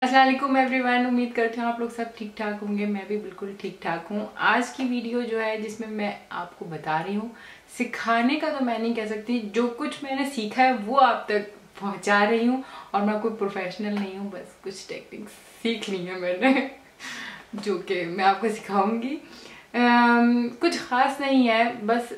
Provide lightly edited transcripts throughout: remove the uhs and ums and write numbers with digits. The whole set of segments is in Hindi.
अस्सलाम वालेकुम एवरीवन। उम्मीद करती हूँ आप लोग सब ठीक ठाक होंगे। मैं भी बिल्कुल ठीक ठाक हूँ। आज की वीडियो जो है जिसमें मैं आपको बता रही हूँ, सिखाने का तो मैं नहीं कह सकती, जो कुछ मैंने सीखा है वो आप तक पहुँचा रही हूँ। और मैं कोई प्रोफेशनल नहीं हूँ, बस कुछ टेक्निक्स सीख ली है मैंने जो कि मैं आपको सिखाऊंगी। कुछ ख़ास नहीं है, बस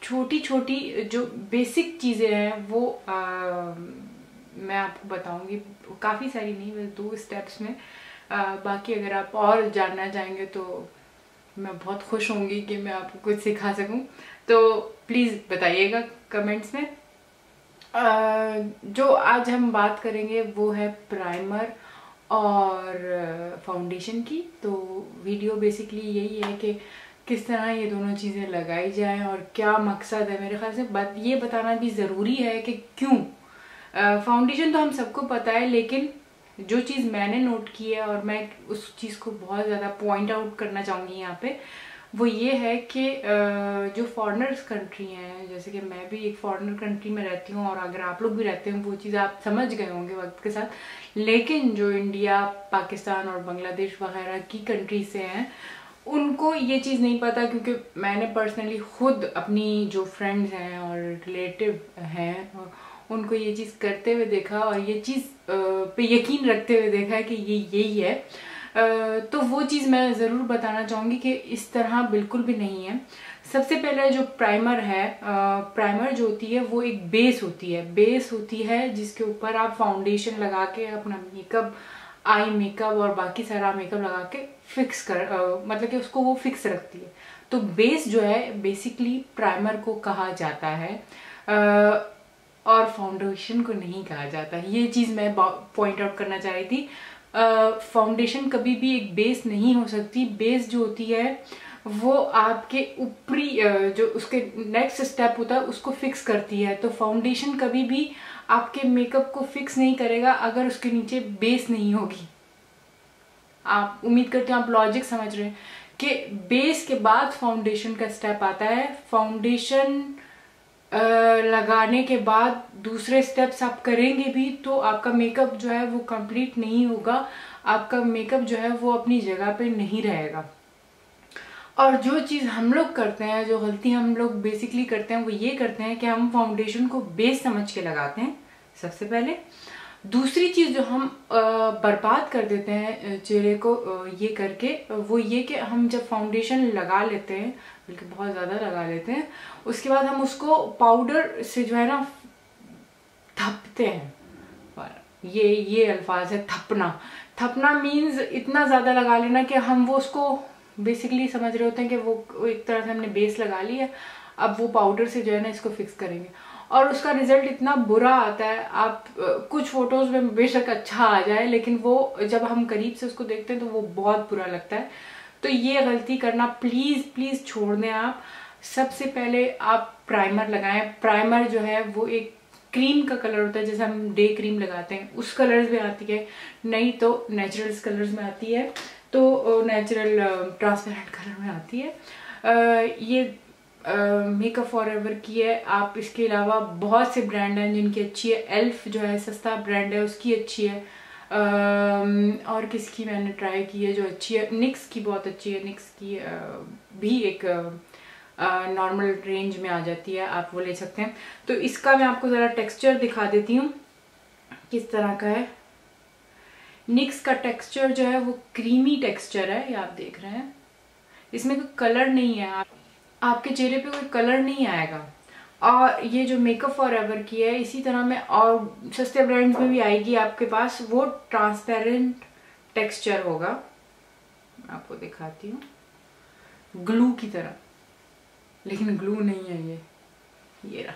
छोटी छोटी जो बेसिक चीज़ें हैं वो मैं आपको बताऊंगी। काफ़ी सारी नहीं, बस 2 स्टेप्स में। बाकी अगर आप और जानना चाहेंगे तो मैं बहुत खुश होंगी कि मैं आपको कुछ सिखा सकूं। तो प्लीज़ बताइएगा कमेंट्स में। जो आज हम बात करेंगे वो है प्राइमर और फाउंडेशन की। तो वीडियो बेसिकली यही है कि किस तरह ये दोनों चीज़ें लगाई जाएं और क्या मकसद है। मेरे ख्याल से ये बताना भी ज़रूरी है कि क्यों। फाउंडेशन तो हम सबको पता है, लेकिन जो चीज़ मैंने नोट की है और मैं उस चीज़ को बहुत ज़्यादा पॉइंट आउट करना चाहूँगी यहाँ पे, वो ये है कि जो फॉरेनर्स कंट्री हैं, जैसे कि मैं भी एक फॉरेनर कंट्री में रहती हूँ और अगर आप लोग भी रहते हैं वो चीज़ आप समझ गए होंगे वक्त के साथ, लेकिन जो इंडिया, पाकिस्तान और बांग्लादेश वगैरह की कंट्री से हैं उनको ये चीज़ नहीं पता। क्योंकि मैंने पर्सनली खुद अपनी जो फ्रेंड्स हैं और रिलेटिव हैं उनको ये चीज़ करते हुए देखा और ये चीज़ पे यकीन रखते हुए देखा है कि ये यही है। तो वो चीज़ मैं ज़रूर बताना चाहूँगी कि इस तरह बिल्कुल भी नहीं है। सबसे पहले जो प्राइमर है, प्राइमर जो होती है वो एक बेस होती है जिसके ऊपर आप फाउंडेशन लगा के अपना मेकअप, आई मेकअप और बाकी सारा मेकअप लगा के फिक्स मतलब कि उसको वो फिक्स रखती है। तो बेस जो है बेसिकली प्राइमर को कहा जाता है और फाउंडेशन को नहीं कहा जाता। ये चीज़ मैं पॉइंट आउट करना चाह रही थी। फाउंडेशन कभी भी एक बेस नहीं हो सकती। बेस जो होती है वो आपके ऊपरी जो उसके नेक्स्ट स्टेप होता है उसको फिक्स करती है। तो फाउंडेशन कभी भी आपके मेकअप को फिक्स नहीं करेगा अगर उसके नीचे बेस नहीं होगी। आप उम्मीद करते हैं आप लॉजिक समझ रहे हैं कि बेस के बाद फाउंडेशन का स्टेप आता है। फाउंडेशन लगाने के बाद दूसरे स्टेप्स आप करेंगे भी तो आपका मेकअप जो है वो कंप्लीट नहीं होगा, आपका मेकअप जो है वो अपनी जगह पे नहीं रहेगा। और जो चीज़ हम लोग करते हैं, जो गलती हम लोग बेसिकली करते हैं वो ये करते हैं कि हम फाउंडेशन को बेस समझ के लगाते हैं सबसे पहले। दूसरी चीज़ जो हम बर्बाद कर देते हैं चेहरे को ये करके, वो ये कि हम जब फाउंडेशन लगा लेते हैं, बल्कि बहुत ज़्यादा लगा लेते हैं, उसके बाद हम उसको पाउडर से जो है ना थपते हैं। ये अल्फाज है थपना। थपना मीन्स इतना ज़्यादा लगा लेना कि हम वो उसको बेसिकली समझ रहे होते हैं कि वो एक तरह से हमने बेस लगा लिया, अब वो पाउडर से जो है ना इसको फिक्स करेंगे और उसका रिजल्ट इतना बुरा आता है। आप कुछ फोटोज में बेशक अच्छा आ जाए, लेकिन वो जब हम करीब से उसको देखते हैं तो वो बहुत बुरा लगता है। तो ये गलती करना प्लीज़ प्लीज़ छोड़ दें आप। सबसे पहले आप प्राइमर लगाएं। प्राइमर जो है वो एक क्रीम का कलर होता है, जैसे हम डे क्रीम लगाते हैं उस कलर्स में आती है, नहीं तो नेचुरल्स कलर्स में आती है, तो नेचुरल ट्रांसपेरेंट कलर में आती है। ये मेकअप फॉरएवर की है। आप इसके अलावा बहुत से ब्रांड हैं जिनकी अच्छी है। एल्फ जो है सस्ता ब्रांड है, उसकी अच्छी है। और किसकी मैंने ट्राई की है जो अच्छी है, निक्स की बहुत अच्छी है। निक्स की भी एक नॉर्मल रेंज में आ जाती है, आप वो ले सकते हैं। तो इसका मैं आपको ज़रा टेक्सचर दिखा देती हूँ किस तरह का है। निक्स का टेक्सचर जो है वो क्रीमी टेक्सचर है, ये आप देख रहे हैं। इसमें कोई कलर नहीं है, आपके चेहरे पे कोई कलर नहीं आएगा। और ये जो मेकअप फॉरएवर की है इसी तरह में और सस्ते ब्रांड्स में भी आएगी आपके पास, वो ट्रांसपेरेंट टेक्सचर होगा। मैं आपको दिखाती हूँ, ग्लू की तरह, लेकिन ग्लू नहीं है ये रहा।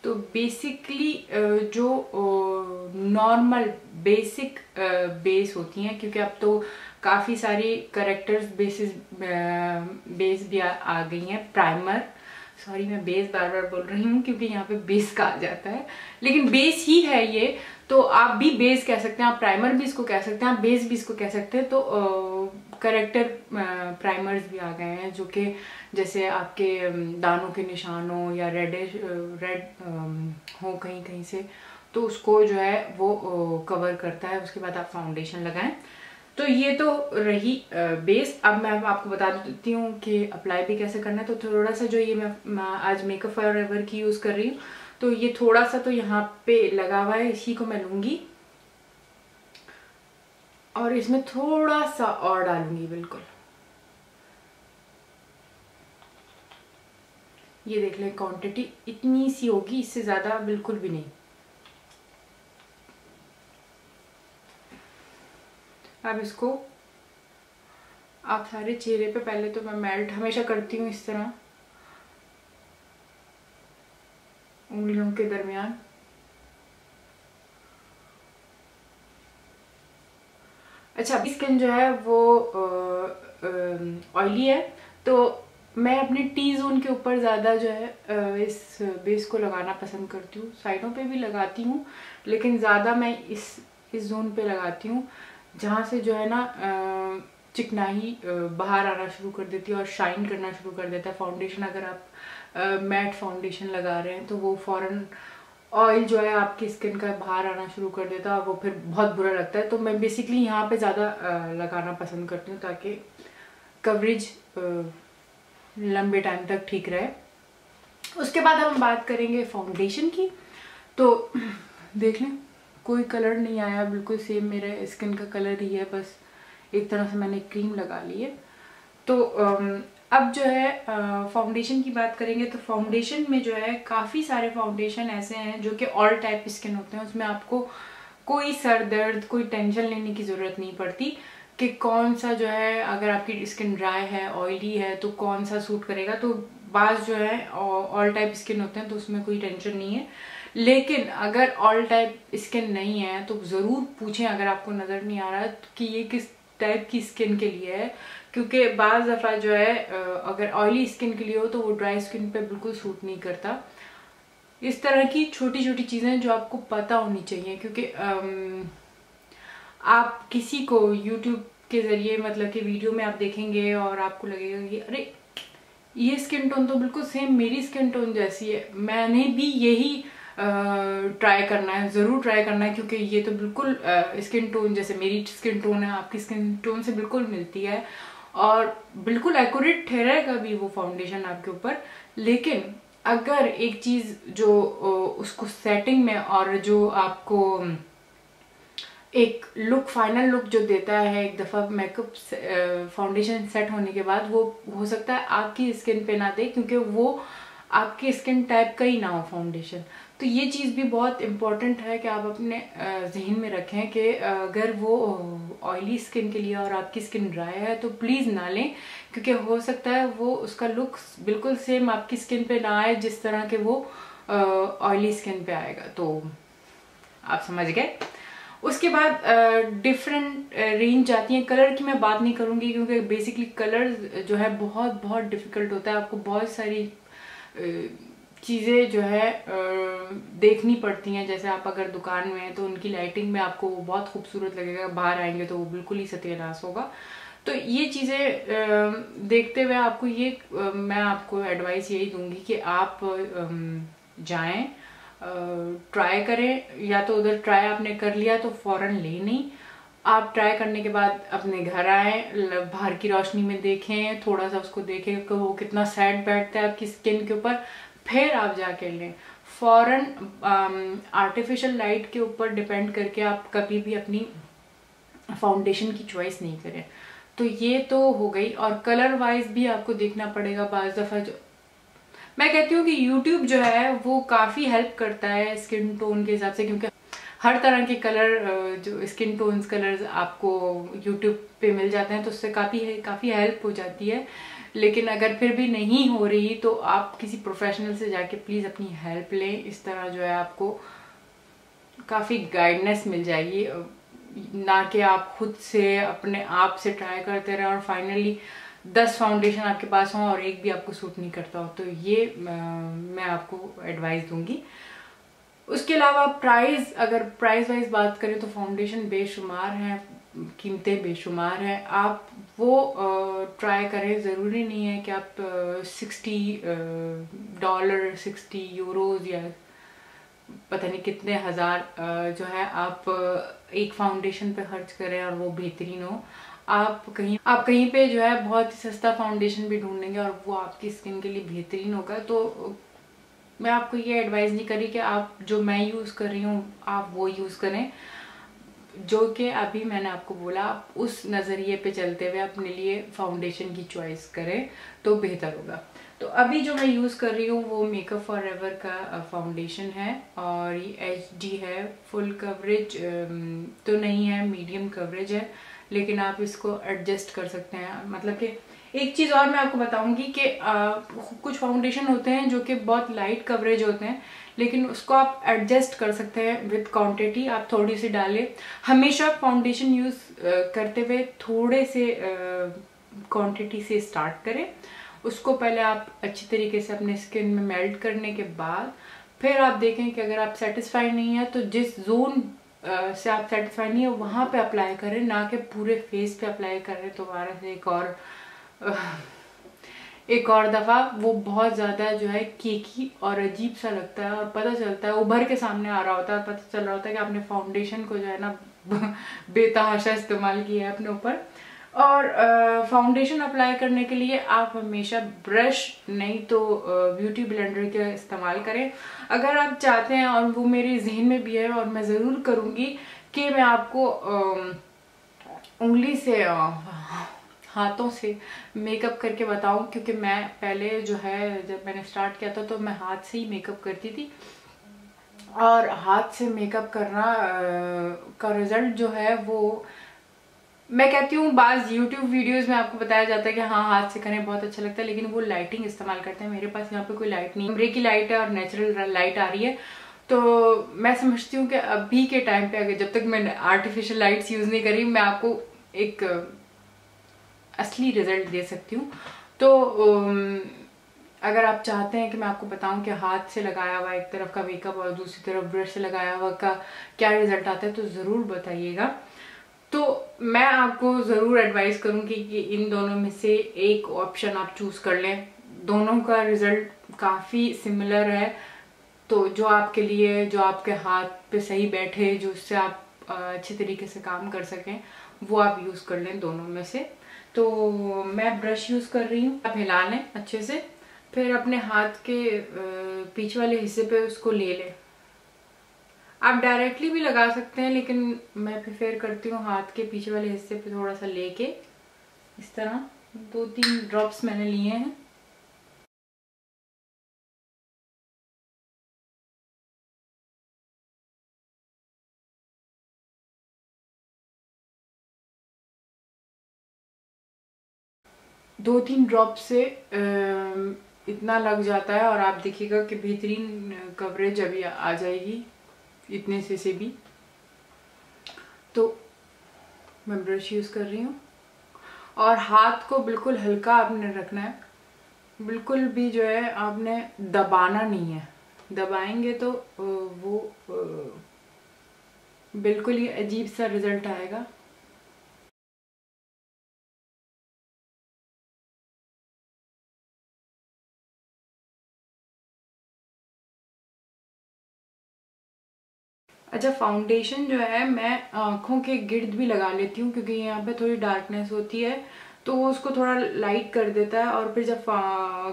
तो बेसिकली जो नॉर्मल बेसिक बेस होती हैं, क्योंकि अब तो काफ़ी सारी करेक्टर्स बेस भी आ गई हैं। प्राइमर, सॉरी मैं बेस बार बार बोल रही हूँ क्योंकि यहाँ पे बेस कहा जाता है, लेकिन बेस ही है ये। तो आप भी बेस कह सकते हैं, आप प्राइमर भी इसको कह सकते हैं, आप बेस भी इसको कह सकते हैं। तो करेक्टर प्राइमर्स भी आ गए हैं जो कि जैसे आपके दानों के निशान हो या रेड हो कहीं कहीं से, तो उसको जो है वो कवर करता है। उसके बाद आप फाउंडेशन लगाएं। तो ये तो रही बेस। अब मैं आपको बता देती हूँ कि अप्लाई भी कैसे करना है। तो थोड़ा सा जो ये मैं आज मेकअप फॉरएवर की यूज़ कर रही हूँ, तो ये थोड़ा सा तो यहाँ पे लगा हुआ है, इसी को मैं लूँगी और इसमें थोड़ा सा और डालूंगी। बिल्कुल ये देख लें, क्वांटिटी इतनी सी होगी, इससे ज़्यादा बिल्कुल भी नहीं। अब इसको आप सारे चेहरे पे, पहले तो मैं मेल्ट हमेशा करती हूँ इस तरह उंगलियों के दरमियान। अच्छा, स्किन जो है वो ऑयली है, तो मैं अपने टी जोन के ऊपर ज़्यादा जो है इस बेस को लगाना पसंद करती हूँ। साइडों पे भी लगाती हूँ, लेकिन ज़्यादा मैं इस जोन पे लगाती हूँ, जहाँ से जो है ना चिकनाई बाहर आना शुरू कर देती है और शाइन करना शुरू कर देता है फाउंडेशन। अगर आप मैट फाउंडेशन लगा रहे हैं तो वो फ़ौरन ऑयल जो है आपकी स्किन का बाहर आना शुरू कर देता है और वो फिर बहुत बुरा लगता है। तो मैं बेसिकली यहाँ पे ज़्यादा लगाना पसंद करती हूँ ताकि कवरेज लंबे टाइम तक ठीक रहे। उसके बाद हम बात करेंगे फाउंडेशन की। तो देख लें, कोई कलर नहीं आया, बिल्कुल सेम मेरे स्किन का कलर ही है, बस एक तरह से मैंने क्रीम लगा ली है। तो अब जो है फाउंडेशन की बात करेंगे। तो फाउंडेशन में जो है काफ़ी सारे फाउंडेशन ऐसे हैं जो कि ऑल टाइप स्किन होते हैं, उसमें आपको कोई सर दर्द, कोई टेंशन लेने की ज़रूरत नहीं पड़ती कि कौन सा जो है, अगर आपकी स्किन ड्राई है, ऑयली है, तो कौन सा सूट करेगा। तो बाज़ जो है ऑल टाइप स्किन होते हैं, तो उसमें कोई टेंशन नहीं है। लेकिन अगर ऑल टाइप स्किन नहीं है तो ज़रूर पूछें, अगर आपको नज़र नहीं आ रहा कि ये किस टाइप की स्किन के लिए है, क्योंकि बाज़ दफ़ा जो है अगर ऑयली स्किन के लिए हो तो वो ड्राई स्किन पे बिल्कुल सूट नहीं करता। इस तरह की छोटी छोटी चीज़ें जो आपको पता होनी चाहिए, क्योंकि आप किसी को YouTube के ज़रिए, मतलब कि वीडियो में आप देखेंगे और आपको लगेगा कि अरे ये स्किन टोन तो बिल्कुल सेम मेरी स्किन टोन जैसी है, मैंने भी यही ट्राई करना है, ज़रूर ट्राई करना है, क्योंकि ये तो बिल्कुल स्किन टोन जैसे मेरी स्किन टोन है, आपकी स्किन टोन से बिल्कुल मिलती है और बिल्कुल एक्यूरेट ठहरेगा भी वो फाउंडेशन आपके ऊपर। लेकिन अगर एक चीज़ जो उसको सेटिंग में और जो आपको एक लुक, फाइनल लुक जो देता है एक दफ़ा मेकअप फाउंडेशन सेट होने के बाद, वो हो सकता है आपकी स्किन पे ना दे, क्योंकि वो आपकी स्किन टाइप का ही ना हो फाउंडेशन। तो ये चीज़ भी बहुत इम्पॉर्टेंट है कि आप अपने जहन में रखें कि अगर वो ऑयली स्किन के लिए और आपकी स्किन ड्राई है तो प्लीज़ ना लें, क्योंकि हो सकता है वो उसका लुक बिल्कुल सेम आपकी स्किन पे ना आए जिस तरह के वो ऑयली स्किन पे आएगा। तो आप समझ गए। उसके बाद डिफरेंट रेंज आती हैं। कलर की मैं बात नहीं करूँगी, क्योंकि बेसिकली कलर जो है बहुत बहुत डिफ़िकल्ट होता है। आपको बहुत सारी चीज़ें जो है देखनी पड़ती हैं। जैसे आप अगर दुकान में हैं तो उनकी लाइटिंग में आपको वो बहुत खूबसूरत लगेगा, बाहर आएंगे तो वो बिल्कुल ही सत्यानाश होगा। तो ये चीज़ें देखते हुए आपको ये मैं आपको एडवाइस यही दूंगी कि आप जाएं, ट्राई करें। या तो उधर ट्राई आपने कर लिया तो फौरन ले नहीं, आप ट्राई करने के बाद अपने घर आए, बाहर की रोशनी में देखें, थोड़ा सा उसको देखें कि वो कितना सेट बैठता है आपकी स्किन के ऊपर, फिर आप जाके लें। फौरन आर्टिफिशियल लाइट के ऊपर डिपेंड करके आप कभी भी अपनी फाउंडेशन की चॉइस नहीं करें। तो ये तो हो गई। और कलर वाइज भी आपको देखना पड़ेगा। बाज़ दफ़ा जो मैं कहती हूँ कि YouTube जो है वो काफ़ी हेल्प करता है स्किन टोन के हिसाब से, क्योंकि हर तरह के कलर जो स्किन टोन्स कलर्स आपको YouTube पे मिल जाते हैं, तो उससे काफ़ी हेल्प हो जाती है। लेकिन अगर फिर भी नहीं हो रही तो आप किसी प्रोफेशनल से जाके प्लीज़ अपनी हेल्प लें। इस तरह जो है आपको काफ़ी गाइडेंस मिल जाएगी, ना कि आप खुद से अपने आप से ट्राई करते रहें और फाइनली 10 फाउंडेशन आपके पास हों और एक भी आपको सूट नहीं करता हो। तो ये मैं आपको एडवाइस दूंगी। उसके अलावा प्राइस, अगर प्राइस वाइज बात करें तो फाउंडेशन बेशुमार हैं, कीमतें बेशुमार हैं। आप वो ट्राई करें। ज़रूरी नहीं है कि आप $60 €60 या पता नहीं कितने हज़ार जो है आप एक फाउंडेशन पे खर्च करें और वो बेहतरीन हो। आप कहीं पे जो है बहुत ही सस्ता फाउंडेशन भी ढूंढेंगे और वो आपकी स्किन के लिए बेहतरीन होगा। तो मैं आपको ये एडवाइस नहीं करी कि आप जो मैं यूज़ कर रही हूँ आप वो यूज़ करें, जो कि अभी मैंने आपको बोला। आप उस नज़रिए पे चलते हुए अपने लिए फाउंडेशन की चॉइस करें तो बेहतर होगा। तो अभी जो मैं यूज़ कर रही हूँ वो मेकअप फॉरएवर का फाउंडेशन है और ये HD है। फुल कवरेज तो नहीं है, मीडियम कवरेज है, लेकिन आप इसको एडजस्ट कर सकते हैं। मतलब कि एक चीज़ और मैं आपको बताऊंगी कि कुछ फाउंडेशन होते हैं जो कि बहुत लाइट कवरेज होते हैं, लेकिन उसको आप एडजस्ट कर सकते हैं विद क्वांटिटी। आप थोड़ी सी डालें। हमेशा फाउंडेशन यूज़ करते हुए थोड़े से क्वांटिटी से स्टार्ट करें। उसको पहले आप अच्छी तरीके से अपने स्किन में मेल्ट करने के बाद फिर आप देखें कि अगर आप सेटिस्फाई नहीं है तो जिस जोन से आप सेटिस्फाई नहीं है वहाँ पे अप्लाई करें, ना कि पूरे फेस पे अप्लाई करें दोबारा से एक और दफ़ा। वो बहुत ज़्यादा जो है केकी और अजीब सा लगता है और पता चलता है, उभर के सामने आ रहा होता है, पता चल रहा होता है कि आपने फाउंडेशन को जो है ना बेतहाशा इस्तेमाल किया है अपने ऊपर। और फाउंडेशन अप्लाई करने के लिए आप हमेशा ब्रश नहीं तो ब्यूटी ब्लेंडर का इस्तेमाल करें। अगर आप चाहते हैं, और वो मेरे जहन में भी है और मैं ज़रूर करूँगी कि मैं आपको उंगली से हाथों से मेकअप करके बताऊं, क्योंकि मैं पहले जो है जब मैंने स्टार्ट किया था तो मैं हाथ से ही मेकअप करती थी और हाथ से मेकअप करना का रिजल्ट जो है वो मैं कहती हूँ बाज़ यूट्यूब वीडियोस में आपको बताया जाता है कि हाँ हाथ से करें बहुत अच्छा लगता है, लेकिन वो लाइटिंग इस्तेमाल करते हैं। मेरे पास यहाँ पे कोई लाइट नहीं, कमरे की लाइट है और नेचुरल लाइट आ रही है। तो मैं समझती हूँ कि अभी के टाइम पे अगर जब तक मैं आर्टिफिशियल लाइट्स यूज़ नहीं करी मैं आपको एक असली रिजल्ट दे सकती हूँ। तो अगर आप चाहते हैं कि मैं आपको बताऊं कि हाथ से लगाया हुआ एक तरफ का मेकअप और दूसरी तरफ ब्रश से लगाया हुआ का क्या रिजल्ट आता है तो ज़रूर बताइएगा। तो मैं आपको ज़रूर एडवाइस करूंगी कि इन दोनों में से एक ऑप्शन आप चूज़ कर लें। दोनों का रिजल्ट काफ़ी सिमिलर है, तो जो आपके लिए, जो आपके हाथ पे सही बैठे, जो उससे आप अच्छे तरीके से काम कर सकें, वो आप यूज़ कर लें दोनों में से। तो मैं ब्रश यूज़ कर रही हूँ। आप हिला लें अच्छे से, फिर अपने हाथ के पीछे वाले हिस्से पे उसको ले लें। आप डायरेक्टली भी लगा सकते हैं, लेकिन मैं प्रेफर करती हूँ हाथ के पीछे वाले हिस्से पे थोड़ा सा लेके इस तरह 2-3 ड्रॉप्स मैंने लिए हैं। दो तीन ड्रॉप से इतना लग जाता है और आप देखिएगा कि बेहतरीन कवरेज अभी आ जाएगी इतने से भी। तो मैं ब्रश यूज़ कर रही हूँ और हाथ को बिल्कुल हल्का आपने रखना है, बिल्कुल भी जो है आपने दबाना नहीं है। दबाएंगे तो वो बिल्कुल ही अजीब सा रिजल्ट आएगा। अच्छा, फाउंडेशन जो है मैं आँखों के गिर्द भी लगा लेती हूँ, क्योंकि यहाँ पे थोड़ी डार्कनेस होती है तो वो उसको थोड़ा लाइट कर देता है। और फिर जब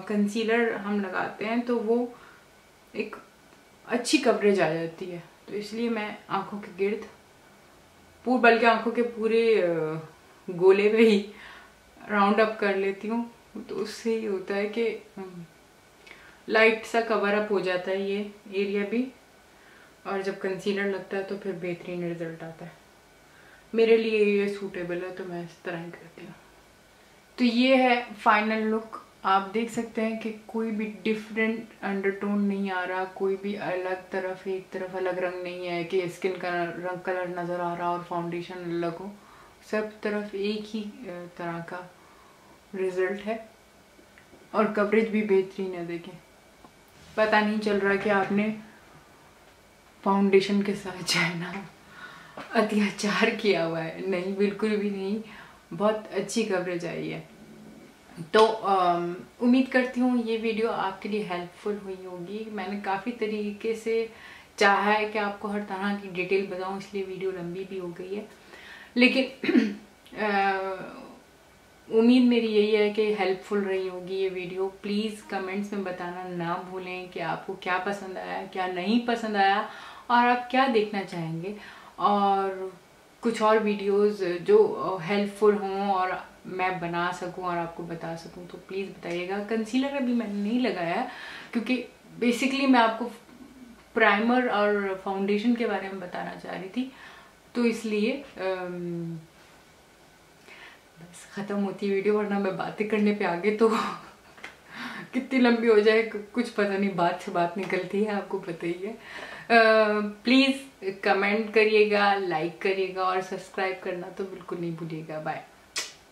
कंसीलर हम लगाते हैं तो वो एक अच्छी कवरेज आ जाती है। तो इसलिए मैं आँखों के गिर्द बल्कि आँखों के पूरे गोले पे ही राउंड अप कर लेती हूँ। तो उससे ही होता है कि लाइट सा कवर अप हो जाता है ये एरिया भी, और जब कंसीलर लगता है तो फिर बेहतरीन रिजल्ट आता है। मेरे लिए ये सूटेबल है तो मैं इस तरह ही करती हूँ। तो ये है फाइनल लुक। आप देख सकते हैं कि कोई भी डिफरेंट अंडरटोन नहीं आ रहा, कोई भी अलग तरफ एक तरफ अलग रंग नहीं है कि स्किन का रंग कलर नज़र आ रहा और फाउंडेशन अलग हो। सब तरफ एक ही तरह का रिजल्ट है और कवरेज भी बेहतरीन है। देखें, पता नहीं चल रहा कि आपने फाउंडेशन के साथ जो है ना अत्याचार किया हुआ है। नहीं, बिल्कुल भी नहीं, बहुत अच्छी कवरेज आई है। तो उम्मीद करती हूँ ये वीडियो आपके लिए हेल्पफुल हुई होगी। मैंने काफ़ी तरीके से चाहा है कि आपको हर तरह की डिटेल बताऊं, इसलिए वीडियो लंबी भी हो गई है। लेकिन उम्मीद मेरी यही है कि हेल्पफुल रही होगी ये वीडियो। प्लीज़ कमेंट्स में बताना ना भूलें कि आपको क्या पसंद आया, क्या नहीं पसंद आया, और आप क्या देखना चाहेंगे, और कुछ और वीडियोस जो हेल्पफुल हों और मैं बना सकूं और आपको बता सकूं तो प्लीज़ बताइएगा। कंसीलर अभी मैंने नहीं लगाया क्योंकि बेसिकली मैं आपको प्राइमर और फाउंडेशन के बारे में बताना चाह रही थी, तो इसलिए बस ख़त्म होती है वीडियो, वरना मैं बातें करने पे आगे तो कितनी लंबी हो जाए कुछ पता नहीं, बात से बात निकलती है, आपको पता ही है। प्लीज़ कमेंट करिएगा, लाइक करिएगा और सब्सक्राइब करना तो बिल्कुल नहीं भूलिएगा। बाय।